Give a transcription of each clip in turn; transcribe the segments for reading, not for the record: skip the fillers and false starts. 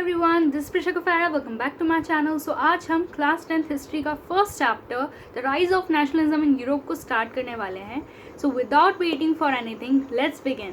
Everyone, this Prisha कुफारा, welcome back to my channel. So आज हम क्लास 10th हिस्ट्री का first chapter the rise of nationalism in Europe को start करने वाले हैं। So without waiting for anything, let's begin.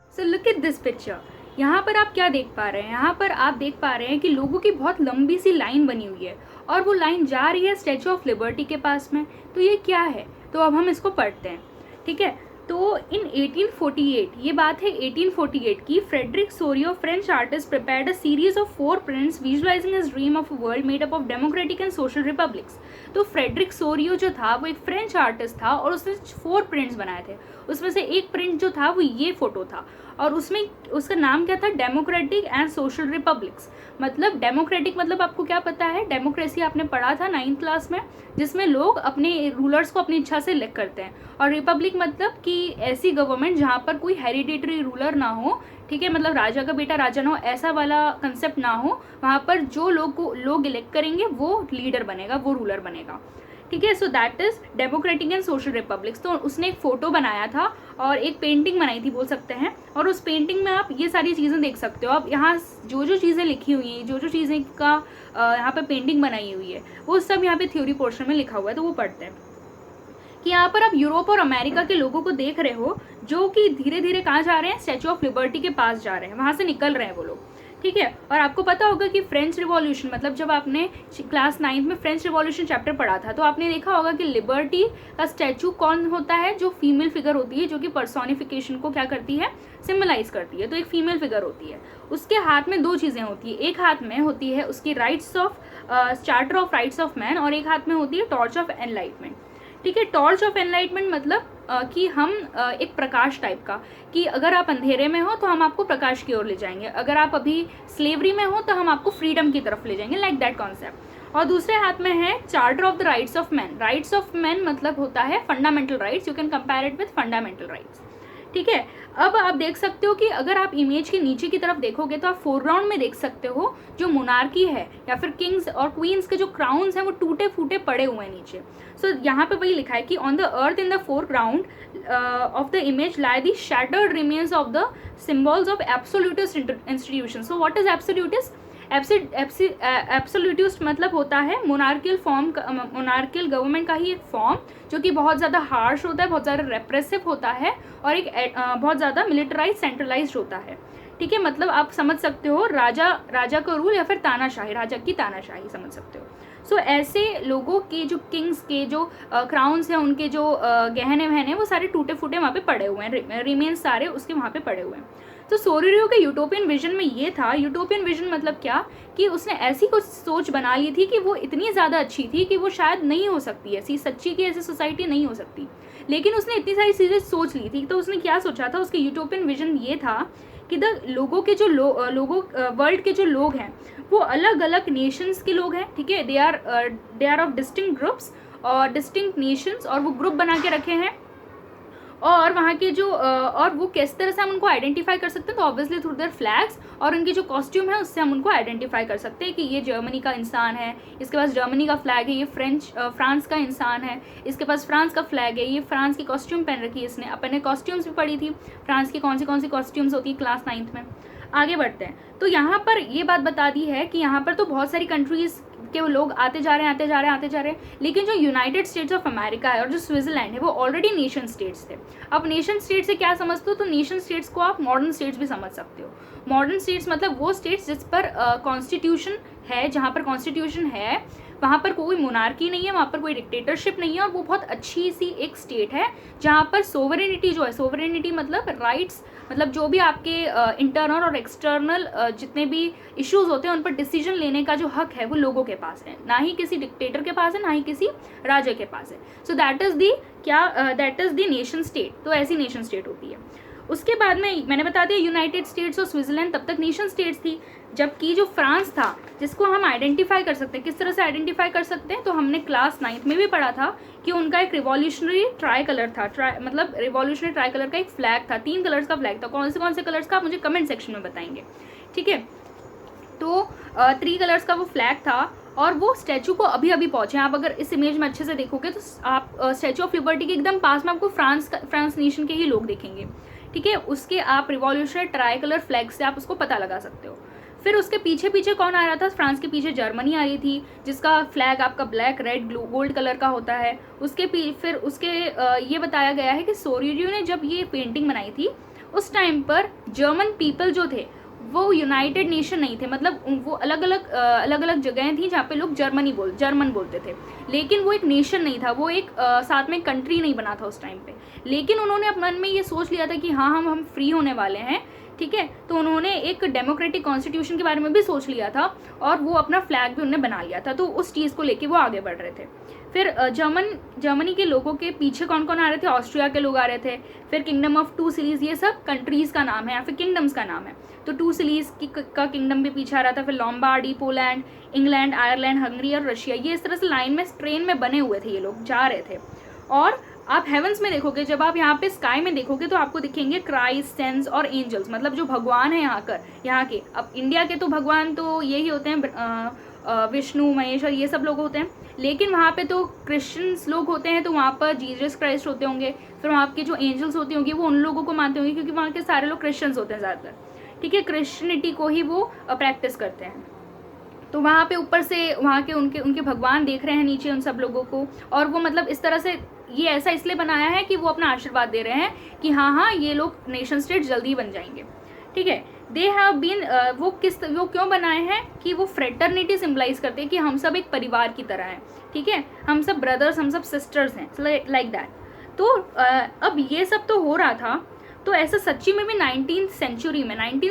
So look at this picture. यहाँ पर आप क्या देख पा रहे हैं? यहाँ पर आप देख पा रहे हैं कि लोगों की बहुत लंबी सी लाइन बनी हुई है और वो लाइन जा रही है स्टैचू ऑफ लिबर्टी के पास में। तो ये क्या है? तो अब हम इसको पढ़ते हैं, ठीक है। तो इन 1848, ये बात है 1848 की, Frederick Sorio French artist prepared a series of 4 prints visualising his dream of a world made up of democratic and social republics. तो फ्रेडरिक सोरियो जो था वो एक फ्रेंच आर्टिस्ट था और उसने 4 प्रिंट्स बनाए थे। उसमें से एक प्रिंट जो था वो ये फोटो था और उसमें उसका नाम क्या था? Democratic and social republics. मतलब डेमोक्रेटिक मतलब आपको क्या पता है? डेमोक्रेसी आपने पढ़ा था 9th क्लास में, जिसमें लोग अपने रूलर्स को अपनी इच्छा से इलेक्ट करते हैं। और रिपब्लिक मतलब कि ऐसी गवर्नमेंट जहाँ पर कोई हेरिडेटरी रूलर ना हो, ठीक है, मतलब राजा का बेटा राजा ना हो, ऐसा वाला कंसेप्ट ना हो। वहाँ पर जो लोग इलेक्ट करेंगे वो लीडर बनेगा, वो रूलर बनेगा, ठीक है। So that is democratic and social republics. तो उसने एक फोटो बनाया था और एक पेंटिंग बनाई थी बोल सकते हैं, और उस पेंटिंग में आप ये सारी चीज़ें देख सकते हो। आप यहाँ जो चीज़ें लिखी हुई हैं, जो चीज़ें का यहाँ पे पेंटिंग बनाई हुई है, वो सब यहाँ पे थ्योरी पोर्शन में लिखा हुआ है। तो वो पढ़ते हैं कि यहाँ पर आप यूरोप और अमेरिका के लोगों को देख रहे हो जो कि धीरे धीरे कहाँ जा रहे हैं? स्टैचू ऑफ लिबर्टी के पास जा रहे हैं, वहाँ से निकल रहे हैं वो लोग, ठीक है। और आपको पता होगा कि फ्रेंच रिवॉल्यूशन, मतलब जब आपने क्लास 9th में फ्रेंच रिवॉल्यूशन चैप्टर पढ़ा था तो आपने देखा होगा कि लिबर्टी का स्टैचू कौन होता है? जो फीमेल फिगर होती है, जो कि पर्सोनिफिकेशन को क्या करती है? सिम्बलाइज करती है। तो एक फीमेल फिगर होती है, उसके हाथ में 2 चीज़ें होती है। एक हाथ में होती है उसकी rights of charter of rights of man, और एक हाथ में होती है टॉर्च ऑफ एनलाइटमेंट, ठीक है। टॉर्च ऑफ एनलाइटमेंट मतलब कि हम एक प्रकाश टाइप का, कि अगर आप अंधेरे में हो तो हम आपको प्रकाश की ओर ले जाएंगे, अगर आप अभी स्लेवरी में हो तो हम आपको फ्रीडम की तरफ ले जाएंगे, लाइक दैट कॉन्सेप्ट। और दूसरे हाथ में है charter of the rights of man. Rights of man मतलब होता है fundamental rights, you can compare it with fundamental rights, ठीक है। अब आप देख सकते हो कि अगर आप इमेज के नीचे की तरफ देखोगे तो आप फोरग्राउंड में देख सकते हो जो मोनार्की है या फिर किंग्स और क्वींस के जो क्राउन्स हैं वो टूटे फूटे पड़े हुए हैं नीचे। सो यहाँ पे वही लिखा है कि on the earth in the foreground of the image lie the shattered remains of the symbols of absolutist institution. So what is absolutist? Absolutist मतलब होता है मोनार्कियल फॉर्म, मोनार्कियल गवर्नमेंट का ही एक फॉर्म जो कि बहुत ज़्यादा हार्श होता है, बहुत ज़्यादा रेप्रेसिव होता है और एक बहुत ज़्यादा मिलिटराइज सेंट्रलाइज्ड होता है, ठीक है। मतलब आप समझ सकते हो राजा का रूल या फिर तानाशाही, राजा की तानाशाही समझ सकते हो। सो ऐसे लोगों के जो किंग्स के जो क्राउन्स हैं, उनके जो गहने वहने वो सारे टूटे फूटे वहाँ पे पड़े हुए हैं, रिमेन्स सारे उसके वहाँ पे पड़े हुए हैं। तो सोरियो के यूटोपियन विजन में ये था, यूटोपियन विजन मतलब क्या, कि उसने ऐसी कुछ सोच बना ली थी कि वो इतनी ज़्यादा अच्छी थी कि वो शायद नहीं हो सकती, ऐसी सच्ची की ऐसी सोसाइटी नहीं हो सकती, लेकिन उसने इतनी सारी चीज़ें सोच ली थी। तो उसने क्या सोचा था? उसके यूटोपियन विजन ये था कि लोगों के जो वर्ल्ड के जो लोग हैं वो अलग अलग नेशंस के लोग हैं, ठीक है। They are of distinct groups और डिस्टिंक्ट नेशंस, और वो ग्रुप बना के रखे हैं। और वहाँ के जो और वो किस तरह से हम उनको आइडेंटिफाई कर सकते हैं? तो ऑब्वियसली थ्रू देयर फ्लैग्स और उनकी जो कॉस्ट्यूम है उससे हम उनको आइडेंटिफाई कर सकते हैं कि ये जर्मनी का इंसान है, इसके पास जर्मनी का फ्लैग है, ये फ्रांस का इंसान है, इसके पास फ्रांस का फ्लैग है, ये फ्रांस की कॉस्ट्यूम पहन रखी है इसने। अपने कॉस्ट्यूम्स भी पढ़ी थी फ्रांस की, कौन सी कॉस्ट्यूम्स होती है क्लास 9th में। आगे बढ़ते हैं। तो यहाँ पर ये बात बता दी है कि यहाँ पर तो बहुत सारी कंट्रीज़ के वो लोग आते जा रहे हैं, लेकिन जो यूनाइटेड स्टेट्स ऑफ अमेरिका है और जो स्विट्जरलैंड है वो ऑलरेडी नेशन स्टेट्स थे। अब नेशन स्टेट से क्या समझते हो? तो नेशन स्टेट्स को आप मॉडर्न स्टेट्स भी समझ सकते हो। मॉडर्न स्टेट्स मतलब वो स्टेट्स जिस पर कॉन्स्टिट्यूशन है, जहाँ पर कॉन्स्टिट्यूशन है वहाँ पर कोई मोनार्की नहीं है, वहाँ पर कोई डिक्टेटरशिप नहीं है, और वो बहुत अच्छी सी एक स्टेट है जहाँ पर सोवरेनिटी जो है, सोवरेनिटी मतलब राइट्स, मतलब जो भी आपके इंटरनल और एक्सटर्नल जितने भी इश्यूज होते हैं उन पर डिसीजन लेने का जो हक है वो लोगों के पास है, ना ही किसी डिक्टेटर के पास है, ना ही किसी राजा के पास है। So that is the nation state. तो ऐसी नेशन स्टेट होती है। उसके बाद में मैंने बता दिया यूनाइटेड स्टेट्स और स्विट्जरलैंड तब तक नेशन स्टेट्स थी, जबकि जो फ्रांस था जिसको हम आइडेंटिफाई कर सकते हैं, किस तरह से आइडेंटिफाई कर सकते हैं? तो हमने क्लास 9th में भी पढ़ा था कि उनका एक रिवॉल्यूशनरी ट्राई कलर था, मतलब रिवॉल्यूशनरी ट्राई कलर का एक फ्लैग था, 3 कलर्स का फ्लैग था। कौन से कलर्स का आप मुझे कमेंट सेक्शन में बताएंगे, ठीक है। तो 3 कलर्स का वो फ्लैग था और वो स्टैचू को अभी अभी पहुंचे। आप अगर इस इमेज में अच्छे से देखोगे तो आप स्टैचू ऑफ लिबर्टी के एकदम पास में आपको फ्रांस नेशन के ही लोग देखेंगे, ठीक है, उसके आप रिवॉल्यूशनरी ट्राई कलर फ्लैग से आप उसको पता लगा सकते हो। फिर उसके पीछे पीछे कौन आ रहा था? फ्रांस के पीछे जर्मनी आ रही थी, जिसका फ्लैग आपका ब्लैक रेड गोल्ड कलर का होता है। फिर उसके ये बताया गया है कि सोरिडियो ने जब ये पेंटिंग बनाई थी उस टाइम पर जर्मन पीपल जो थे वो यूनाइटेड नेशन नहीं थे, मतलब वो अलग अलग जगहें थी जहाँ पे लोग जर्मन बोलते थे, लेकिन वो एक नेशन नहीं था, वो एक साथ में कंट्री नहीं बना था उस टाइम पे। लेकिन उन्होंने अपने मन में ये सोच लिया था कि हाँ हम फ्री होने वाले हैं, ठीक है, तो उन्होंने एक डेमोक्रेटिक कॉन्स्टिट्यूशन के बारे में भी सोच लिया था और वो अपना फ्लैग भी उन्होंने बना लिया था, तो उस चीज़ को लेके वो आगे बढ़ रहे थे। फिर जर्मनी के लोगों के पीछे कौन कौन आ रहे थे? ऑस्ट्रिया के लोग आ रहे थे। फिर किंगडम ऑफ टू सिटीज, ये सब कंट्रीज़ का नाम है या फिर किंगडम्स का नाम है, तो टू सिटीज का किंगडम भी पीछे आ रहा था। फिर Lombardy, Poland, England, Ireland, Hungary और रशिया, ये इस तरह से लाइन में ट्रेन में बने हुए थे, ये लोग जा रहे थे। और आप हेवंस में देखोगे, जब आप यहाँ पे स्काई में देखोगे तो आपको दिखेंगे क्राइस्ट, सेंस और एंजल्स, मतलब जो भगवान है यहाँ के। अब इंडिया के तो भगवान तो यही होते हैं, विष्णु, महेश और ये सब लोग होते हैं, लेकिन वहाँ पे तो क्रिश्चियंस लोग होते हैं, तो वहाँ पर जीसस क्राइस्ट होते होंगे। फिर वहाँ के जो एंजल्स होती होंगी वो उन लोगों को मानते होंगे, क्योंकि वहाँ के सारे लोग क्रिश्चियंस होते हैं ज़्यादातर, ठीक है, क्रिश्चियनिटी को ही वो प्रैक्टिस करते हैं। तो वहाँ पे ऊपर से वहाँ के उनके भगवान देख रहे हैं नीचे उन सब लोगों को, और वो मतलब इस तरह से ये ऐसा इसलिए बनाया है कि वो अपना आशीर्वाद दे रहे हैं कि हाँ ये लोग नेशन स्टेट जल्दी बन जाएंगे, ठीक है। दे हैव बीन, वो क्यों बनाए हैं कि वो फ्रेटर्निटी सिम्बलाइज करते हैं कि हम सब एक परिवार की तरह हैं, ठीक है, हम सब ब्रदर्स, हम सब सिस्टर्स हैं, लाइक दैट। तो अब ये सब तो हो रहा था, तो ऐसा सच्ची में भी 19th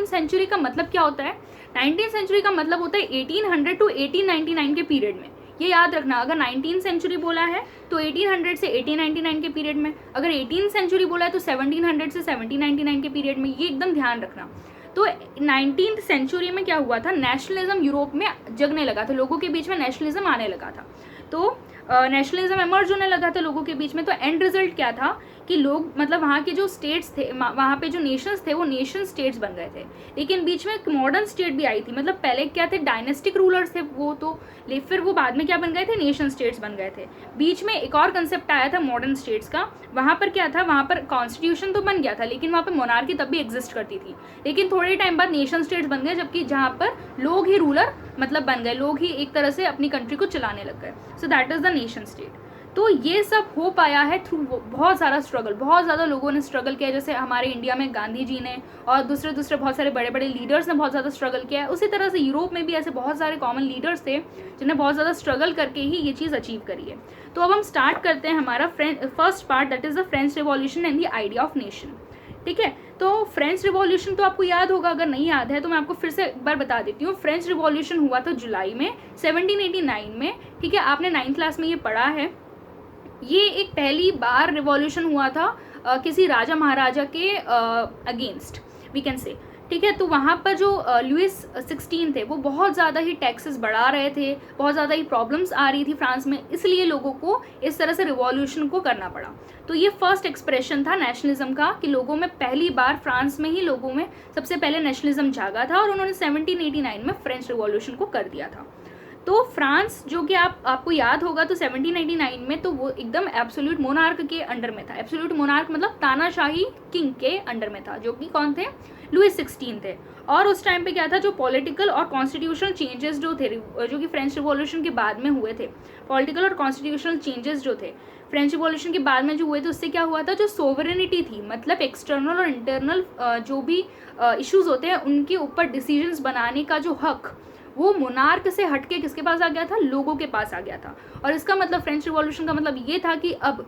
सेंचुरी का मतलब क्या होता है? 19th सेंचुरी का मतलब होता है 1800 to 1899 के पीरियड में। ये याद रखना, अगर 19th सेंचुरी बोला है तो 1800 से 1899 के पीरियड में, अगर 18th सेंचुरी बोला है तो 1700 से 1799 के पीरियड में, ये एकदम ध्यान रखना। तो 19th सेंचुरी में क्या हुआ था? नेशनलिज्म यूरोप में जगने लगा था, लोगों के बीच में नेशनलिज्म आने लगा था, तो नेशनलिज्म एमर्ज होने लगा था लोगों के बीच में। तो एंड रिजल्ट क्या था कि लोग, मतलब वहाँ के जो स्टेट्स थे, वहाँ पे जो नेशंस थे वो नेशन स्टेट्स बन गए थे, लेकिन बीच में एक मॉडर्न स्टेट भी आई थी। मतलब पहले क्या थे? डायनेस्टिक रूलर्स थे वो तो, फिर वो बाद में क्या बन गए थे? नेशन स्टेट्स बन गए थे। बीच में एक और कंसेप्ट आया था मॉडर्न स्टेट्स का। वहाँ पर क्या था? वहाँ पर कॉन्स्टिट्यूशन तो बन गया था, लेकिन वहाँ पर मोनार्की तब भी एग्जिस्ट करती थी, लेकिन थोड़े टाइम बाद नेशन स्टेट्स बन गए, जबकि जहाँ पर लोग ही रूलर मतलब बन गए, लोग ही एक तरह से अपनी कंट्री को चलाने लग गए। सो that is the nation state. तो ये सब हो पाया है थ्रू बहुत सारा स्ट्रगल, बहुत ज़्यादा लोगों ने स्ट्रगल किया। जैसे हमारे इंडिया में गांधी जी ने और दूसरे बहुत सारे बड़े बड़े लीडर्स ने बहुत ज़्यादा स्ट्रगल किया है, उसी तरह से यूरोप में भी ऐसे बहुत सारे कॉमन लीडर्स थे जिन्हें बहुत ज़्यादा स्ट्रगल करके ही ये चीज़ अचीव करी है। तो अब हम स्टार्ट करते हैं हमारा first part, that is the French revolution and the idea of nation, ठीक है। तो फ्रेंच रिवॉल्यूशन तो आपको याद होगा, अगर नहीं याद है तो मैं आपको फिर से एक बार बता देती हूँ। फ्रेंच रिवॉल्यूशन हुआ था जुलाई में 1789 में, ठीक है, आपने 9th क्लास में ये पढ़ा है। ये एक पहली बार रिवॉल्यूशन हुआ था किसी राजा महाराजा के अगेंस्ट, वी कैन से, ठीक है। तो वहाँ पर जो लुइस 16 थे वो बहुत ज़्यादा ही टैक्सेस बढ़ा रहे थे, बहुत ज़्यादा ही प्रॉब्लम्स आ रही थी फ्रांस में, इसलिए लोगों को इस तरह से रिवॉल्यूशन को करना पड़ा। तो ये फर्स्ट एक्सप्रेशन था नेशनलिज्म का, कि लोगों में पहली बार, फ्रांस में ही लोगों में सबसे पहले नेशनलिज्म जागा था, और उन्होंने 1789 में फ्रेंच रिवॉल्यूशन को कर दिया था। तो फ्रांस, जो कि आपको याद होगा, तो 1789 में तो वो एकदम एब्सोल्यूट मोनार्क के अंडर में था। एब्सोल्यूट मोनार्क मतलब तानाशाही किंग के अंडर में था, जो कि कौन थे? लुइस 16 थे। और उस टाइम पे क्या था? जो पॉलिटिकल और कॉन्स्टिट्यूशनल चेंजेस जो थे, जो कि फ्रेंच रिवॉल्यूशन के बाद में हुए थे, पॉलिटिकल और कॉन्स्टिट्यूशनल चेंजेस जो थे फ्रेंच रिवॉल्यूशन के बाद में जो हुए थे, उससे क्या हुआ था? जो सोवरेनिटी थी, मतलब एक्सटर्नल और इंटरनल जो भी इश्यूज होते हैं उनके ऊपर डिसीजंस बनाने का जो हक, वो मोनार्क से हटके किसके पास आ गया था? लोगों के पास आ गया था। और इसका मतलब, फ्रेंच रिवॉल्यूशन का मतलब ये था कि अब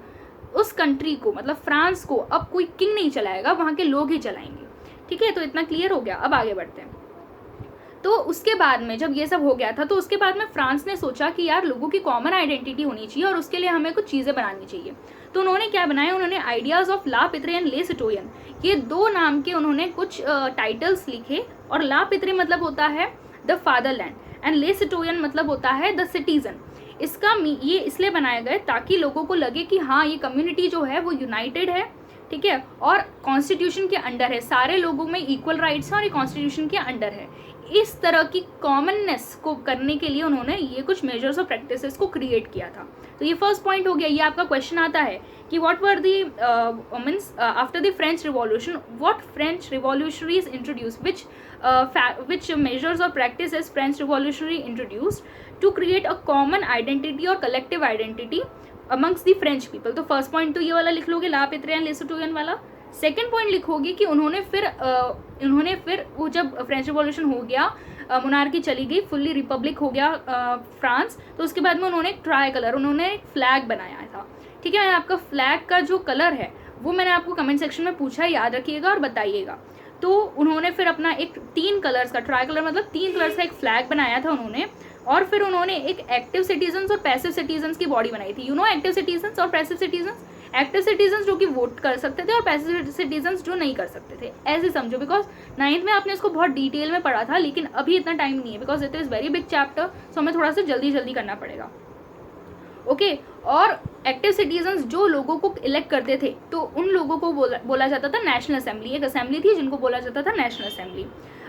उस कंट्री को, मतलब फ्रांस को, अब कोई किंग नहीं चलाएगा, वहाँ के लोग ही चलाएंगे, ठीक है। तो इतना क्लियर हो गया। अब आगे बढ़ते हैं। तो उसके बाद में जब ये सब हो गया था, तो उसके बाद में फ्रांस ने सोचा कि यार लोगों की कॉमन आइडेंटिटी होनी चाहिए और उसके लिए हमें कुछ चीज़ें बनानी चाहिए। तो उन्होंने क्या बनाया? उन्होंने ideas of La Pitre and ले सिटोयन, ये दो नाम के उन्होंने कुछ टाइटल्स लिखे। और ला पित्रे मतलब होता है द फादरलैंड, एंड ले सिटोयन मतलब होता है द सिटीजन। इसका ये इसलिए बनाए गए ताकि लोगों को लगे कि हाँ, ये कम्युनिटी जो है वो यूनाइटेड है, ठीक है, और कॉन्स्टिट्यूशन के अंडर है, सारे लोगों में इक्वल राइट्स हैं और ये कॉन्स्टिट्यूशन के अंडर है। इस तरह की कॉमननेस को करने के लिए उन्होंने ये कुछ मेजर्स और प्रैक्टिसेस को क्रिएट किया था। तो ये फर्स्ट पॉइंट हो गया। ये आपका क्वेश्चन आता है कि what were the means after the French revolution what French revolutionaries introduce which measures or practices French Revolutionary introduced to create a common identity or collective identity amongst the French people। तो first point तो ये वाला लिख लोगे, ला पित्रियन लेसुटोरियन वाला। Second point लिखोगे कि उन्होंने फिर वो जब फ्रेंच रिवॉल्यूशन हो गया, मोनार्की चली गई, फुल्ली रिपब्लिक हो गया फ्रांस, तो उसके बाद में उन्होंने एक ट्राई कलर, उन्होंने एक फ्लैग बनाया था। ठीक है, आपका फ्लैग का जो कलर है वो मैंने आपको कमेंट सेक्शन में पूछा है, याद रखिएगा और बताइएगा। तो उन्होंने फिर अपना एक 3 कलर्स का, ट्राई कलर मतलब 3 कलर्स का एक फ्लैग बनाया था उन्होंने, और फिर उन्होंने एक एक्टिव सिटीजन्स और पैसिव सिटीजन्स की बॉडी बनाई थी। यू नो एक्टिव सिटीजन्स और पैसिव सिटीजन्स। एक्टिव सिटीजन्स जो कि वोट कर सकते थे और पैसिव सिटीजन्स जो नहीं कर सकते थे, ऐसे समझो। बिकॉज 9th में आपने इसको बहुत डिटेल में पढ़ा था, लेकिन अभी इतना टाइम नहीं है because it is very big chapter, so हमें थोड़ा सा जल्दी करना पड़ेगा। ओके और एक्टिव सिटीजन्स जो लोगों को इलेक्ट करते थे, तो उन लोगों को बोला जाता था नेशनल असेंबली। एक असेंबली थी जिनको बोला जाता था नेशनल असेंबली।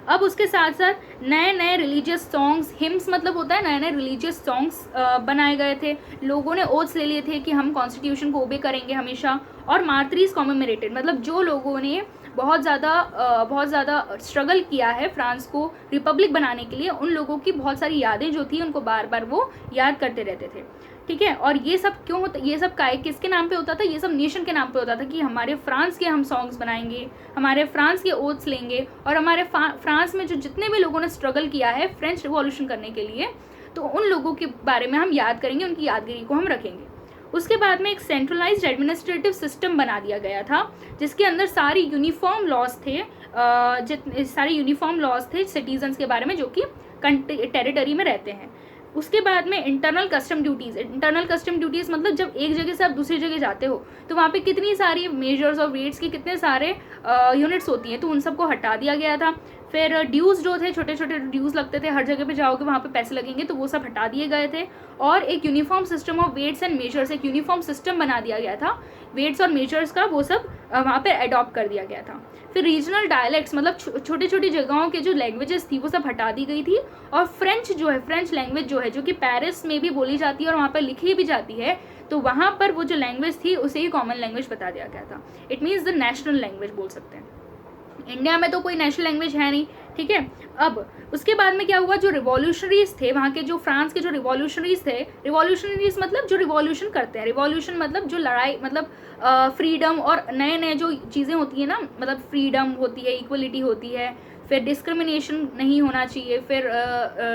अब उसके साथ साथ नए रिलीजियस सॉन्ग्स, हिम्स मतलब होता है नए रिलीजियस सॉन्ग्स बनाए गए थे। लोगों ने ओथ्स ले लिए थे कि हम कॉन्स्टिट्यूशन को ओबे करेंगे हमेशा। और मार्टरीज कॉमेमोरेटेड, मतलब जो लोगों ने बहुत ज़्यादा स्ट्रगल किया है फ्रांस को रिपब्लिक बनाने के लिए, उन लोगों की बहुत सारी यादें जो थी उनको बार बार वो याद करते रहते थे। ठीक है, और ये सब क्यों होता, ये सब किसके नाम पे होता था? ये सब नेशन के नाम पे होता था कि हमारे फ्रांस के हम सॉन्ग्स बनाएंगे, हमारे फ्रांस के ओथ्स लेंगे, और हमारे फ्रांस में जो जितने भी लोगों ने स्ट्रगल किया है फ्रेंच रिवॉल्यूशन करने के लिए, तो उन लोगों के बारे में हम याद करेंगे, उनकी यादगिरी को हम रखेंगे। उसके बाद में एक सेंट्रलाइज्ड एडमिनिस्ट्रेटिव सिस्टम बना दिया गया था, जिसके अंदर सारी यूनिफॉर्म लॉज थे सिटीजन्स के बारे में जो कि टेरिटरी में रहते हैं। उसके बाद में इंटरनल कस्टम ड्यूटीज़ मतलब जब एक जगह से आप दूसरी जगह जाते हो तो वहाँ पे कितनी सारी मेजर्स और वेट्स की कितने सारे यूनिट्स होती हैं, तो उन सबको हटा दिया गया था। फिर ड्यूज़ जो थे, छोटे छोटे ड्यूज़ लगते थे, हर जगह पे जाओगे वहाँ पे पैसे लगेंगे, तो वो सब हटा दिए गए थे। और एक uniform system of weights and measures, एक यूनिफॉर्म सिस्टम बना दिया गया था वेट्स और मेजर्स का, वो सब वहाँ पे अडॉप्ट कर दिया गया था। फिर रीजनल डायलेक्ट्स मतलब छोटी छोटी जगहों के जो लैंग्वेजेस थी वो सब हटा दी गई थी। और फ्रेंच लैंग्वेज जो है, जो कि पेरिस में भी बोली जाती है और वहाँ पर लिखी भी जाती है, तो वहाँ पर वो जो लैंग्वेज थी उसे ही कॉमन लैंग्वेज बता दिया गया था। It means the national language बोल सकते हैं। इंडिया में तो कोई नेशनल लैंग्वेज है नहीं। ठीक है, अब उसके बाद में क्या हुआ, जो रिवॉल्यूशनरीज थे वहाँ के, जो फ्रांस के जो रिवॉल्यूशनरीज थे, रिवॉल्यूशनरीज मतलब जो रिवॉल्यूशन करते हैं, रिवॉल्यूशन मतलब जो लड़ाई, मतलब फ्रीडम और नए जो चीज़ें होती है ना, मतलब फ्रीडम होती है, इक्वलिटी होती है, फिर डिस्क्रिमिनेशन नहीं होना चाहिए, फिर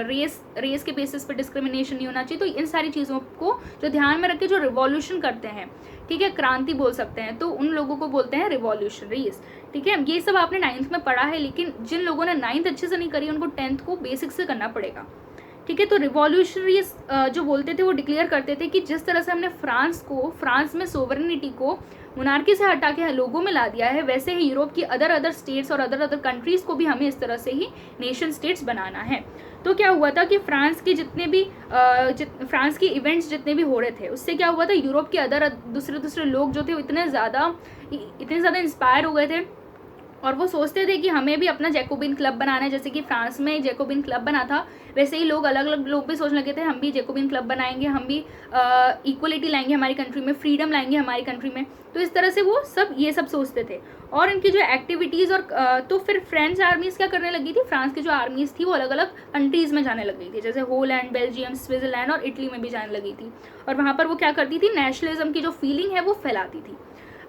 रेस के बेसिस पर डिस्क्रिमिनेशन नहीं होना चाहिए। तो इन सारी चीज़ों को जो ध्यान में रख के जो रिवॉल्यूशन करते हैं, ठीक है, क्रांति बोल सकते हैं, तो उन लोगों को बोलते हैं रिवॉल्यूशनरीज। ठीक है, ये सब आपने 9th में पढ़ा है, लेकिन जिन लोगों ने 9th अच्छे से नहीं करी उनको 10th को बेसिक से करना पड़ेगा। ठीक है, तो रिवॉल्यूशनरीज जो बोलते थे वो डिक्लेयर करते थे कि जिस तरह से हमने फ्रांस में सोवरेनिटी को मोनार्की से हटा के लोगों में ला दिया है, वैसे ही यूरोप की अदर स्टेट्स और अदर कंट्रीज़ को भी हमें इस तरह से ही नेशन स्टेट्स बनाना है। तो क्या हुआ था कि फ्रांस के इवेंट्स जितने भी हो रहे थे, उससे क्या हुआ था, यूरोप के दूसरे लोग जो थे वो इतने ज़्यादा इंस्पायर हो गए थे, और वो सोचते थे कि हमें भी अपना जैकोबिन क्लब बनाना है। जैसे कि फ्रांस में जैकोबिन क्लब बना था, वैसे ही अलग अलग लोग भी सोचने लगे थे हम भी जैकोबिन क्लब बनाएंगे, हम भी इक्वलिटी लाएंगे हमारी कंट्री में, फ्रीडम लाएंगे हमारी कंट्री में। तो इस तरह से वो ये सब सोचते थे। और इनकी जो एक्टिविटीज़ और तो फिर फ्रेंच आर्मीज़ क्या करने लगी थी, फ्रांस की जो आर्मीज़ थी वो अलग अलग कंट्रीज़ में जाने लग गई थी, जैसे होलैंड, बेल्जियम, स्विट्ज़रलैंड और इटली में भी जाने लगी थी। और वहाँ पर वो क्या करती थी, नेशनलिज्म की जो फीलिंग है वो फैलाती थी।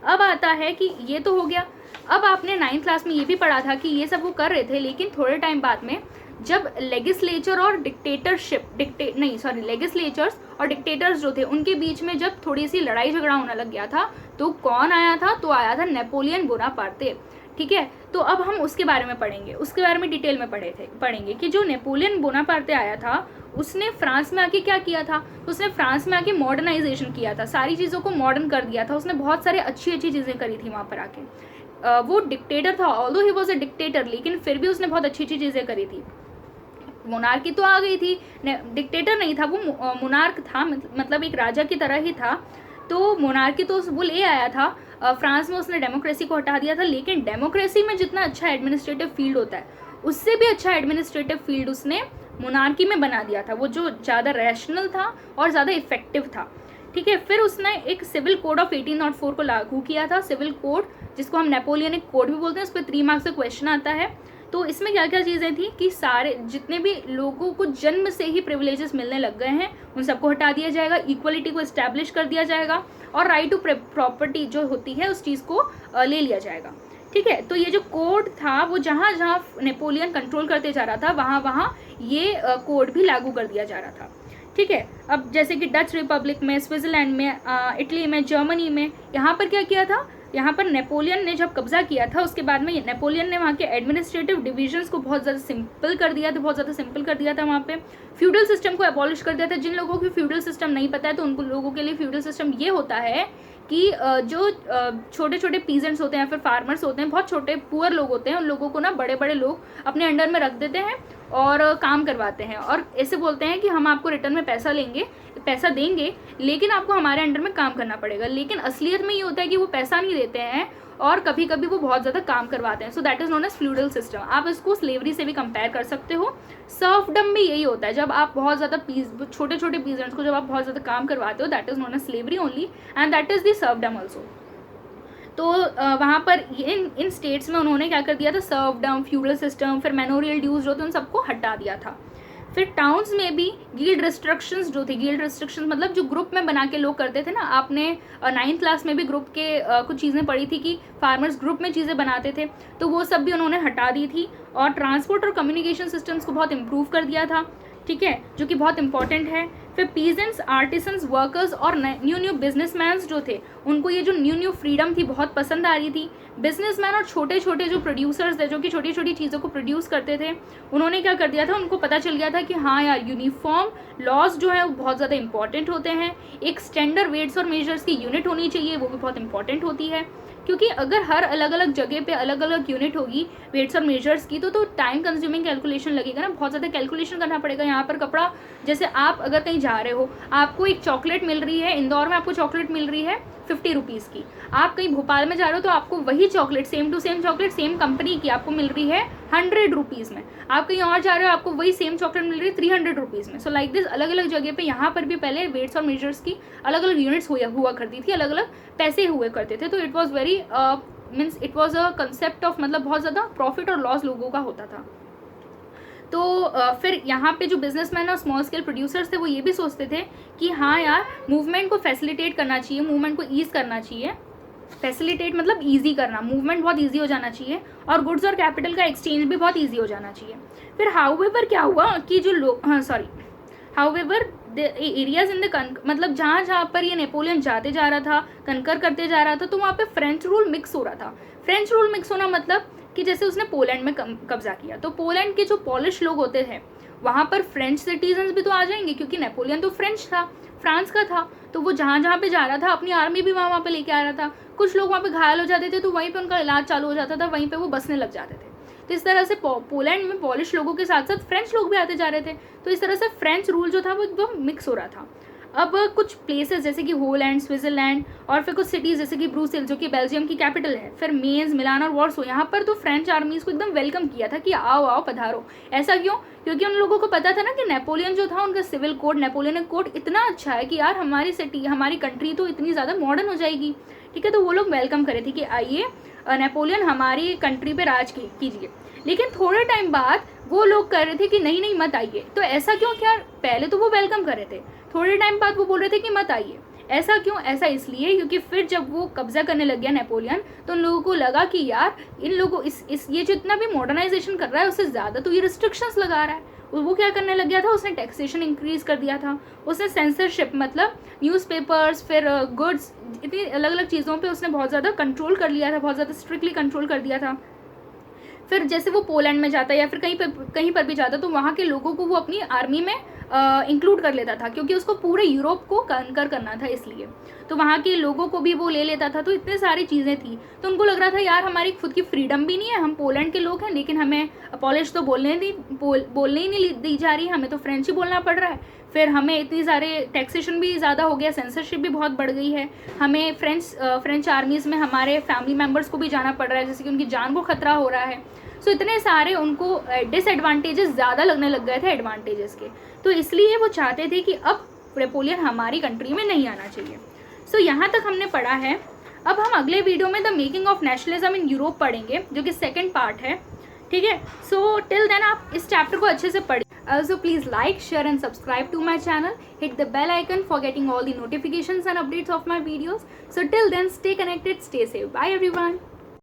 अब आता है कि ये तो हो गया। अब आपने 9th क्लास में ये भी पढ़ा था कि ये सब वो कर रहे थे, लेकिन थोड़े टाइम बाद में जब लेजिस्लेचर्स और डिक्टेटर्स जो थे उनके बीच में जब थोड़ी सी लड़ाई झगड़ा होने लग गया था, तो कौन आया था, तो आया था नेपोलियन बोनापार्टे। ठीक है, तो अब हम उसके बारे में पढ़ेंगे, उसके बारे में डिटेल में पढ़ेंगे कि जो नेपोलियन बोनापार्टे आया था उसने फ्रांस में आके क्या किया था, उसने फ्रांस में आके मॉडर्नाइजेशन किया था, सारी चीज़ों को मॉडर्न कर दिया था, उसने बहुत सारे अच्छी चीज़ें करी थी वहाँ पर आके। वो डिक्टेटर था, although he was a dictator, लेकिन फिर भी उसने बहुत अच्छी चीज़ें करी थी। मोनार्की तो आ गई थी, डिक्टेटर नहीं था वो, मोनार्क था, मतलब एक राजा की तरह ही था। तो मोनार्की तो वो ले आया था, फ्रांस में उसने डेमोक्रेसी को हटा दिया था, लेकिन डेमोक्रेसी में जितना अच्छा एडमिनिस्ट्रेटिव फील्ड होता है उससे भी अच्छा एडमिनिस्ट्रेटिव फील्ड उसने मोनार्की में बना दिया था, वो जो ज़्यादा रैशनल था और ज़्यादा इफेक्टिव था। ठीक है, फिर उसने एक सिविल कोड ऑफ 1804 को लागू किया था। सिविल कोड, जिसको हम नेपोलियनिक कोड भी बोलते हैं, उस पर 3 मार्क्स का क्वेश्चन आता है। तो इसमें क्या क्या चीज़ें थी कि सारे जितने भी लोगों को जन्म से ही प्रिविलेजेस मिलने लग गए हैं उन सबको हटा दिया जाएगा, इक्वलिटी को इस्टेब्लिश कर दिया जाएगा और राइट टू प्रॉपर्टी जो होती है उस चीज़ को ले लिया जाएगा। ठीक है, तो ये जो कोड था वो जहाँ जहाँ नेपोलियन कंट्रोल करते जा रहा था वहाँ वहाँ ये कोड भी लागू कर दिया जा रहा था। ठीक है, अब जैसे कि डच रिपब्लिक में, स्विट्ज़रलैंड में, इटली में, जर्मनी में, यहाँ पर क्या किया था, यहाँ पर नेपोलियन ने जब कब्जा किया था उसके बाद में नेपोलियन ने वहाँ के एडमिनिस्ट्रेटिव डिविजन्स को बहुत ज़्यादा सिंपल कर दिया था, बहुत ज़्यादा सिंपल कर दिया था। वहाँ पे फ्यूडल सिस्टम को एबॉलिश कर दिया था। जिन लोगों को फ्यूडल सिस्टम नहीं पता है तो उनको लोगों के लिए फ्यूडल सिस्टम ये होता है कि जो छोटे छोटे पीजेंट्स होते हैं या फिर फार्मर्स होते हैं, बहुत छोटे पुअर लोग होते हैं, उन लोगों को ना बड़े बड़े लोग अपने अंडर में रख देते हैं और काम करवाते हैं और ऐसे बोलते हैं कि हम आपको रिटर्न में पैसा देंगे लेकिन आपको हमारे अंडर में काम करना पड़ेगा। लेकिन असलियत में ये होता है कि वो पैसा नहीं देते हैं और कभी कभी वो बहुत ज़्यादा काम करवाते हैं। So that is known as feudal system. आप इसको स्लेवरी से भी कंपेयर कर सकते हो। सर्फडम भी यही होता है, जब आप बहुत ज़्यादा छोटे छोटे पीजेंट्स को जब आप बहुत ज़्यादा काम करवाते हो, that is known as slavery only and that is the serfdom also. तो वहाँ पर इन स्टेट्स में उन्होंने क्या कर दिया था, सर्फडम, फ्यूडल सिस्टम, फिर मैनोरियल ड्यूज जो थे उन सबको हटा दिया था। फिर टाउन्स में भी गिल्ड रिस्ट्रिक्शंस जो थे, गिल्ड रिस्ट्रिक्शंस मतलब जो ग्रुप में बना के लोग करते थे ना, आपने 9th क्लास में भी ग्रुप के कुछ चीज़ें पढ़ी थी कि फार्मर्स ग्रुप में चीज़ें बनाते थे, तो वो सब भी उन्होंने हटा दी थी और ट्रांसपोर्ट और कम्युनिकेशन सिस्टम्स को बहुत इम्प्रूव कर दिया था। ठीक है, जो कि बहुत इंपॉर्टेंट है। फिर पीजेंट्स, आर्टिसंस, वर्कर्स और न्यू बिजनेसमैन जो थे उनको ये जो न्यू फ्रीडम थी बहुत पसंद आ रही थी। बिजनेसमैन और छोटे छोटे जो प्रोड्यूसर्स थे जो कि छोटी छोटी चीज़ों को प्रोड्यूस करते थे, उन्होंने क्या कर दिया था, उनको पता चल गया था कि हाँ यार यूनिफॉर्म लॉज जो है वो बहुत ज़्यादा इंपॉर्टेंट होते हैं। एक स्टैंडर्ड वेट्स और मेजर्स की यूनिट होनी चाहिए, वो भी बहुत इंपॉर्टेंट होती है, क्योंकि अगर हर अलग अलग जगह पे अलग अलग यूनिट होगी वेट्स और मेजर्स की तो टाइम कंज्यूमिंग कैलकुलेशन लगेगा ना, बहुत ज़्यादा कैलकुलेशन करना पड़ेगा। यहाँ पर कपड़ा, जैसे आप अगर कहीं जा रहे हो, आपको एक चॉकलेट मिल रही है, इंदौर में आपको चॉकलेट मिल रही है 50 रुपीज़ की, आप कहीं भोपाल में जा रहे हो तो आपको वही chocolate same to same chocolate same company की आपको मिल रही है 100 रुपीज़ में। आप कहीं और जा रहे हो आपको वही सेम चॉकलेट मिल रही है 300 रुपीज़ में। सो लाइक दिस अलग अलग जगह पे यहाँ पर भी पहले वेट्स और मेजर्स की अलग अलग यूनिट्स हुआ करती थी, अलग अलग पैसे हुए करते थे। तो it was very means it was a concept of, मतलब बहुत ज़्यादा प्रॉफिट और लॉस लोगों का होता था। तो फिर यहाँ पे जो बिजनेसमैन और स्मॉल स्केल प्रोड्यूसर्स थे वो ये भी सोचते थे कि हाँ यार मूवमेंट को फैसिलिटेट करना चाहिए, मूवमेंट को ईज करना चाहिए। फैसिलिटेट मतलब ईजी करना, मूवमेंट बहुत ईजी हो जाना चाहिए और गुड्स और कैपिटल का एक्सचेंज भी बहुत ईजी हो जाना चाहिए। फिर हाउएवर क्या हुआ कि जो लोग however the areas in the मतलब जहाँ जहाँ पर ये नेपोलियन जाते जा रहा था, कनकर करते जा रहा था, तो वहाँ पे फ्रेंच रूल मिक्स हो रहा था। फ्रेंच रूल मिक्स होना मतलब कि जैसे उसने पोलैंड में कब्जा किया तो पोलैंड के जो पॉलिश लोग होते हैं वहाँ पर फ्रेंच सिटीजन्स भी तो आ जाएंगे, क्योंकि नेपोलियन तो फ्रेंच था, फ्रांस का था, तो वो जहाँ जहाँ पे जा रहा था अपनी आर्मी भी वहाँ पे लेके आ रहा था। कुछ लोग वहाँ पे घायल हो जाते थे तो वहीं पे उनका इलाज चालू हो जाता था, वहीं पे वो बसने लग जाते थे। तो इस तरह से पोलैंड में पॉलिश लोगों के साथ साथ फ्रेंच लोग भी आते जा रहे थे, तो इस तरह से फ्रेंच रूल जो था वो एकदम मिक्स हो रहा था। अब कुछ प्लेसेस जैसे कि होलैंड, स्विट्जरलैंड और फिर कुछ सिटीज़ जैसे कि ब्रुसेल जो कि बेल्जियम की कैपिटल है, फिर मेंस, मिलान और वॉर्सो, यहाँ पर तो फ्रेंच आर्मीज़ को एकदम वेलकम किया था कि आओ आओ पधारो। ऐसा क्यों? क्योंकि उन लोगों को पता था ना कि नेपोलियन जो था उनका सिविल कोड, नेपोलियनिक कोड इतना अच्छा है कि यार हमारी सिटी, हमारी कंट्री तो इतनी ज़्यादा मॉडर्न हो जाएगी। ठीक है, तो वो लोग वेलकम करे थे कि आइए नेपोलियन हमारी कंट्री पे राज कीजिए। लेकिन थोड़े टाइम बाद वो लोग कह रहे थे कि नहीं नहीं मत आइए। तो ऐसा क्यों? क्या पहले तो वो वेलकम कर रहे थे, थोड़े टाइम बाद वो बोल रहे थे कि मत आइए। ऐसा क्यों? ऐसा इसलिए क्योंकि फिर जब वो कब्जा करने लग गया नेपोलियन तो उन लोगों को लगा कि यार इन लोगों ये जितना भी मॉडर्नाइजेशन कर रहा है उससे ज़्यादा तो ये रिस्ट्रिक्शंस लगा रहा है। वो क्या करने लग गया था, उसने टैक्सेशन इंक्रीज कर दिया था, उसने सेंसरशिप मतलब न्यूज़पेपर्स, फिर गुड्स, इतनी अलग अलग चीज़ों पे उसने बहुत ज़्यादा कंट्रोल कर लिया था, बहुत ज़्यादा स्ट्रिक्टली कंट्रोल कर दिया था। फिर जैसे वो पोलैंड में जाता या फिर कहीं पर भी जाता तो वहाँ के लोगों को वो अपनी आर्मी में इंक्लूड कर लेता था, क्योंकि उसको पूरे यूरोप को कनकर करना था, इसलिए तो वहाँ के लोगों को भी वो ले लेता था। तो इतने सारी चीज़ें थी तो उनको लग रहा था यार हमारी खुद की फ्रीडम भी नहीं है, हम पोलैंड के लोग हैं लेकिन हमें पॉलिश तो बोलने ही नहीं दी जा रही, हमें तो फ्रेंच ही बोलना पड़ रहा है। फिर हमें इतनी सारे टैक्सेशन भी ज़्यादा हो गया, सेंसरशिप भी बहुत बढ़ गई है, हमें फ्रेंच आर्मीज़ में हमारे फैमिली मेम्बर्स को भी जाना पड़ रहा है, जैसे कि उनकी जान को खतरा हो रहा है। सो इतने सारे उनको डिसएडवांटेजेस ज़्यादा लगने लग गए थे एडवांटेजेस के, तो इसलिए वो चाहते थे कि अब नेपोलियन हमारी कंट्री में नहीं आना चाहिए। सो यहाँ तक हमने पढ़ा है। अब हम अगले वीडियो में the making of nationalism in Europe पढ़ेंगे, जो कि सेकेंड पार्ट है, ठीक है। सो टिल देन आप इस चैप्टर को अच्छे से पढ़िए। Also please like, share and subscribe to my channel. Hit the bell icon for getting all the notifications and updates of my videos. So till then, stay connected, stay safe. Bye everyone.